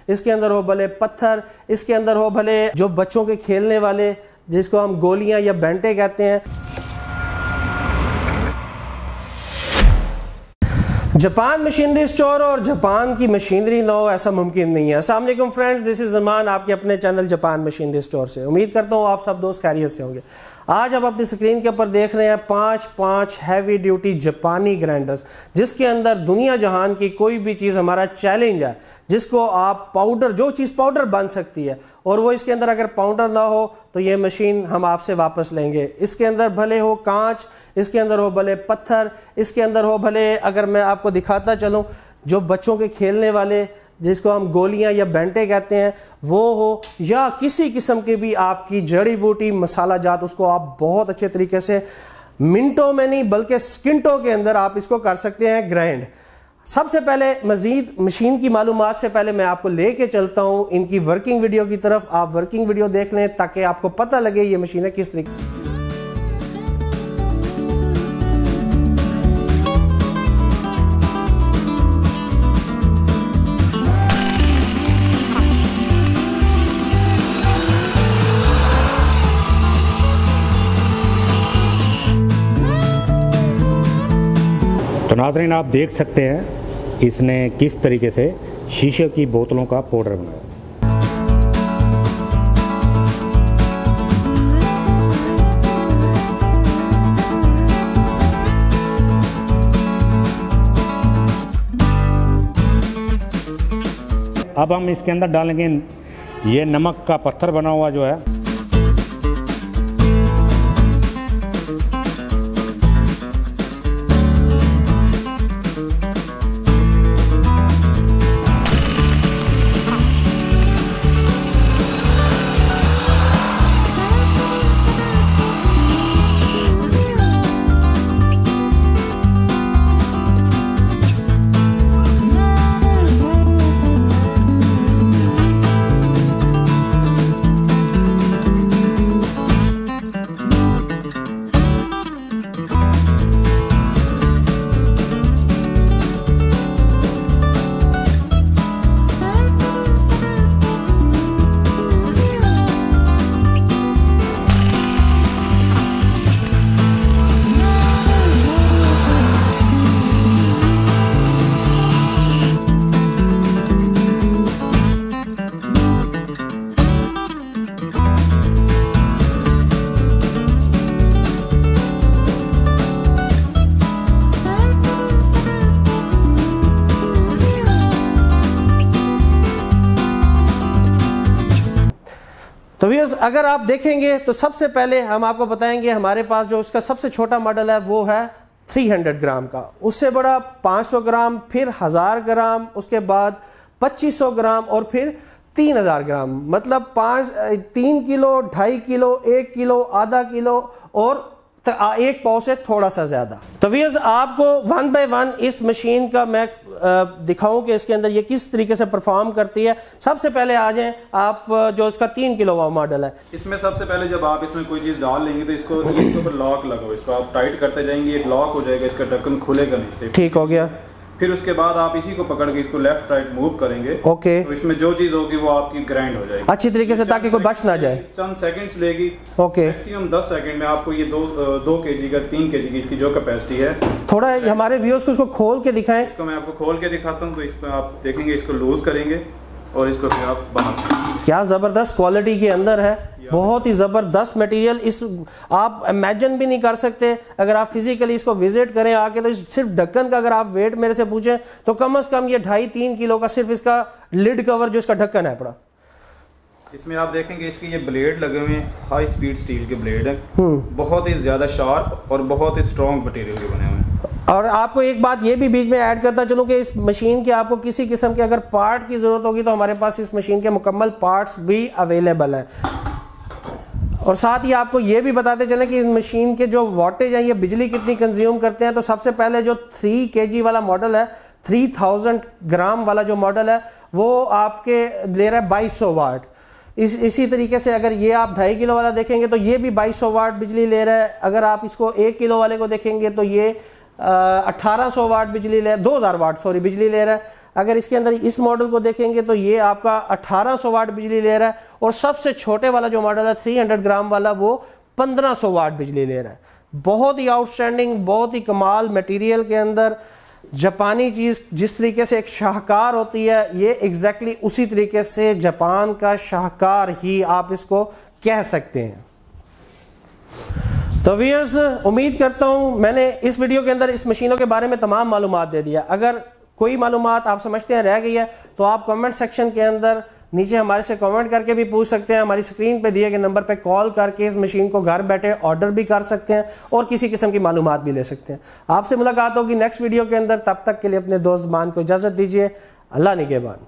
इसके अंदर हो भले पत्थर, इसके अंदर हो भले जो बच्चों के खेलने वाले जिसको हम गोलियां या बैंटे कहते हैं। जापान मशीनरी स्टोर और जापान की मशीनरी ना हो ऐसा मुमकिन नहीं है। अस्सलाम वालेकुम फ्रेंड्स, दिस इज जमान आपके अपने चैनल जापान मशीनरी स्टोर से। उम्मीद करता हूँ आप सब दोस्त खैरियत से होंगे। आज आप अपनी स्क्रीन के ऊपर देख रहे हैं पांच हैवी ड्यूटी जापानी ग्राइंडर्स, जिसके अंदर दुनिया जहान की कोई भी चीज़ हमारा चैलेंज है, जिसको आप पाउडर, जो चीज़ पाउडर बन सकती है और वो इसके अंदर अगर पाउडर ना हो तो ये मशीन हम आपसे वापस लेंगे। इसके अंदर भले हो कांच, इसके अंदर हो भले पत्थर, इसके अंदर हो भले, अगर मैं आपको दिखाता चलूँ, जो बच्चों के खेलने वाले जिसको हम गोलियां या बैंटे कहते हैं वो हो, या किसी किस्म की भी आपकी जड़ी बूटी मसाला जात, उसको आप बहुत अच्छे तरीके से मिनटों में नहीं बल्कि सेकंडों के अंदर आप इसको कर सकते हैं ग्राइंड। सबसे पहले मजीद मशीन की मालूमात से पहले मैं आपको लेके चलता हूं इनकी वर्किंग वीडियो की तरफ। आप वर्किंग वीडियो देख लें ताकि आपको पता लगे ये मशीन है किस तरीके। तो नाज़रीन, आप देख सकते हैं इसने किस तरीके से शीशे की बोतलों का पाउडर बनाया। अब हम इसके अंदर डालेंगे ये नमक का पत्थर बना हुआ जो है। तो व्यूअर्स, अगर आप देखेंगे तो सबसे पहले हम आपको बताएंगे हमारे पास जो उसका सबसे छोटा मॉडल है वो है 300 ग्राम का, उससे बड़ा 500 ग्राम, फिर 1000 ग्राम, उसके बाद 2500 ग्राम और फिर 3000 ग्राम। मतलब 3 किलो, 2.5 किलो, 1 किलो, आधा किलो और 1 पाव से थोड़ा सा ज्यादा। तो व्यूअर्स, आपको 1 बाय 1 इस मशीन का मैं दिखाऊं कि इसके अंदर ये किस तरीके से परफॉर्म करती है। सबसे पहले आ जाएं आप, जो इसका 3 किलो वाट मॉडल है। इसमें सबसे पहले जब आप इसमें कोई चीज डाल लेंगे तो इसको इसके ऊपर लॉक लगाओ, इसको आप टाइट करते जाएंगे, एक लॉक हो जाएगा, इसका ढक्कन खुलेगा नहीं से। ठीक हो गया। फिर उसके बाद आप इसी को पकड़ के इसको लेफ्ट राइट मूव करेंगे। ओके। तो इसमें जो चीज होगी वो आपकी ग्राइंड हो जाएगी अच्छी तरीके से, ताकि कोई बच ना जाए। चंद सेकंड्स लेगी। ओके। मैक्सिमम 10 सेकंड में आपको ये 2 kg का 3 kg की इसकी जो कैपेसिटी है। थोड़ा हमारे व्यूअर्स को इसको खोल के दिखाएं। इसको मैं आपको खोल के दिखाता हूँ। तो इसको आप देखेंगे, इसको लूज करेंगे और इसको फिर आप बना। क्या जबरदस्त क्वालिटी के अंदर है, बहुत ही जबरदस्त मटेरियल। इस आप इमेजिन भी नहीं कर सकते अगर आप फिजिकली इसको विजिट करें आके। तो सिर्फ ढक्कन का अगर आप वेट मेरे से पूछें तो कम से कम ये 2.5-3 किलो का सिर्फ इसका लिड कवर जो इसका ढक्कन है पड़ा। इसमें आप देखेंगे इसके ये ब्लेड लगे हुए हैं, हाई स्पीड स्टील के ब्लेड है, बहुत ही ज्यादा शार्प और बहुत ही स्ट्रॉन्ग मटेरियल के बने हुए हैं। और आपको एक बात ये भी बीच में ऐड करता चलूं कि इस मशीन के आपको किसी किस्म के अगर पार्ट की जरूरत होगी तो हमारे पास इस मशीन के मुकम्मल पार्ट्स भी अवेलेबल हैं। और साथ ही आपको ये भी बताते चलें कि इस मशीन के जो वाटेज हैं, ये बिजली कितनी कंज्यूम करते हैं। तो सबसे पहले जो 3 kg वाला मॉडल है, 3000 ग्राम वाला जो मॉडल है, वो आपके ले रहा है 2200 वाट। इसी तरीके से अगर ये आप 2.5 किलो वाला देखेंगे तो ये भी 2200 वाट बिजली ले रहा है। अगर आप इसको 1 किलो वाले को देखेंगे तो ये 1800 वाट बिजली ले, 2000 वाट सॉरी बिजली ले रहा है। अगर इसके अंदर इस मॉडल को देखेंगे तो ये आपका 1800 वाट बिजली ले रहा है, और सबसे छोटे वाला जो मॉडल है 300 ग्राम वाला वो 1500 वाट बिजली ले रहा है। बहुत ही आउटस्टैंडिंग, बहुत ही कमाल मटेरियल के अंदर जापानी चीज़ जिस तरीके से एक शाहकार होती है, ये एग्जैक्टली उसी तरीके से जापान का शाहकार ही आप इसको कह सकते हैं। तो व्यूअर्स, उम्मीद करता हूं मैंने इस वीडियो के अंदर इस मशीनों के बारे में तमाम मालूमात दे दिया। अगर कोई मालूमात आप समझते हैं रह गई है तो आप कमेंट सेक्शन के अंदर नीचे हमारे से कमेंट करके भी पूछ सकते हैं। हमारी स्क्रीन पे दिए गए नंबर पे कॉल करके इस मशीन को घर बैठे ऑर्डर भी कर सकते हैं और किसी किस्म की मालूमात भी ले सकते हैं। आपसे मुलाकात होगी नेक्स्ट वीडियो के अंदर। तब तक के लिए अपने दोस्त मान को इजाज़त दीजिए। अल्लाह निगहबान।